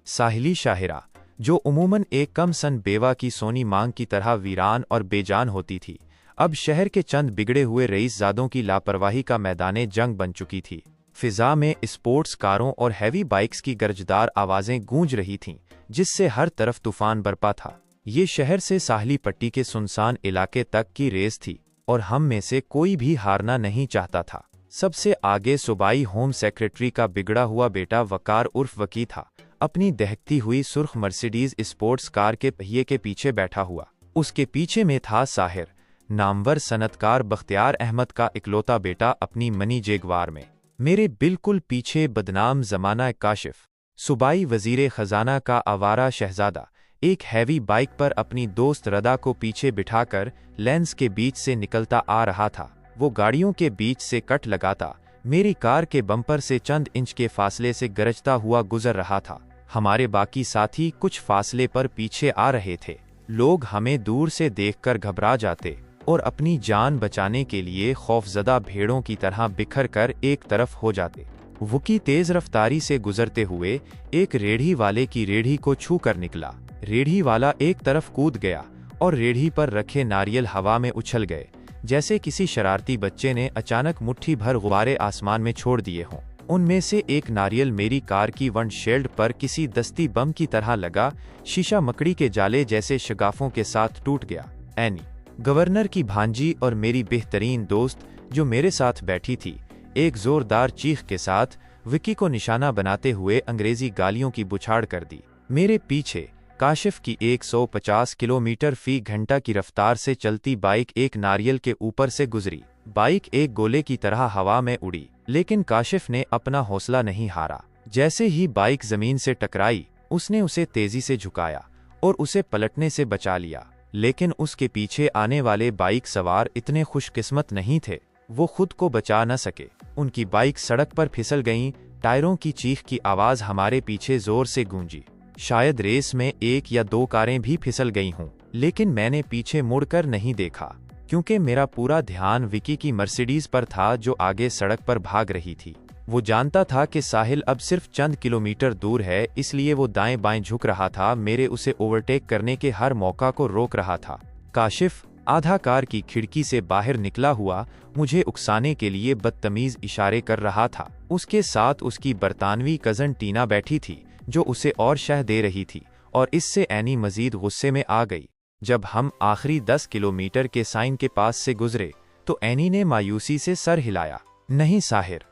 साहिली शाहिरा, जो उमूमन एक कम सन बेवा की सोनी मांग की तरह वीरान और बेजान होती थी, अब शहर के चंद बिगड़े हुए रईसजादों की लापरवाही का मैदाने जंग बन चुकी थी। फिजा में स्पोर्ट्स कारों और हैवी बाइक्स की गरजदार आवाज़ें गूंज रही थीं, जिससे हर तरफ तूफान बरपा था। ये शहर से साहली पट्टी के सुनसान इलाके तक की रेस थी और हम में से कोई भी हारना नहीं चाहता था। सबसे आगे सूबाई होम सेक्रेटरी का बिगड़ा हुआ बेटा वकार उर्फ वकी था, अपनी दहकती हुई सुर्ख मर्सिडीज स्पोर्ट्स कार के पहिए के पीछे बैठा हुआ। उसके पीछे में था साहिर, नामवर सनतकार बख्तियार अहमद का इकलौता बेटा अपनी मनी जेगवार में। मेरे बिल्कुल पीछे बदनाम जमाना काशिफ, सूबाई वजीर खजाना का आवारा शहजादा, एक हैवी बाइक पर अपनी दोस्त रदा को पीछे बिठाकर लेंस के बीच से निकलता आ रहा था। वो गाड़ियों के बीच से कट लगाता मेरी कार के बम्पर से चंद इंच के फासले से गरजता हुआ गुजर रहा था। हमारे बाकी साथी कुछ फासले पर पीछे आ रहे थे। लोग हमें दूर से देखकर घबरा जाते और अपनी जान बचाने के लिए खौफजदा भेड़ों की तरह बिखर कर एक तरफ हो जाते। वकी तेज रफ्तारी से गुजरते हुए एक रेढ़ी वाले की रेढ़ी को छू कर निकला। रेढ़ी वाला एक तरफ कूद गया और रेढ़ी पर रखे नारियल हवा में उछल गए, जैसे किसी शरारती बच्चे ने अचानक मुट्ठी भर गुब्बारे आसमान में छोड़ दिए हों। उनमें से एक नारियल मेरी कार की विंडशील्ड पर किसी दस्ती बम की तरह लगा, शीशा मकड़ी के जाले जैसे शगाफों के साथ टूट गया। एनी, गवर्नर की भांजी और मेरी बेहतरीन दोस्त जो मेरे साथ बैठी थी, एक जोरदार चीख के साथ विकी को निशाना बनाते हुए अंग्रेजी गालियों की बुछाड़ कर दी। मेरे पीछे काशिफ की 150 किलोमीटर फी घंटा की रफ्तार से चलती बाइक एक नारियल के ऊपर से गुजरी। बाइक एक गोले की तरह हवा में उड़ी, लेकिन काशिफ ने अपना हौसला नहीं हारा। जैसे ही बाइक जमीन से टकराई, उसने उसे तेजी से झुकाया और उसे पलटने से बचा लिया। लेकिन उसके पीछे आने वाले बाइक सवार इतने खुशकिस्मत नहीं थे, वो खुद को बचा न सके। उनकी बाइक सड़क पर फिसल गईं। टायरों की चीख की आवाज़ हमारे पीछे जोर से गूंजी। शायद रेस में एक या दो कारें भी फिसल गई हों, लेकिन मैंने पीछे मुड़कर नहीं देखा, क्योंकि मेरा पूरा ध्यान विकी की मर्सिडीज पर था जो आगे सड़क पर भाग रही थी। वो जानता था कि साहिल अब सिर्फ चंद किलोमीटर दूर है, इसलिए वो दाएं बाएं झुक रहा था, मेरे उसे ओवरटेक करने के हर मौका को रोक रहा था। काशिफ आधा कार की खिड़की से बाहर निकला हुआ मुझे उकसाने के लिए बदतमीज इशारे कर रहा था। उसके साथ उसकी बरतानवी कजन टीना बैठी थी, जो उसे और शह दे रही थी, और इससे एनी मजीद गुस्से में आ गई। जब हम आखिरी 10 किलोमीटर के साइन के पास से गुजरे तो एनी ने मायूसी से सर हिलाया। नहीं साहिर,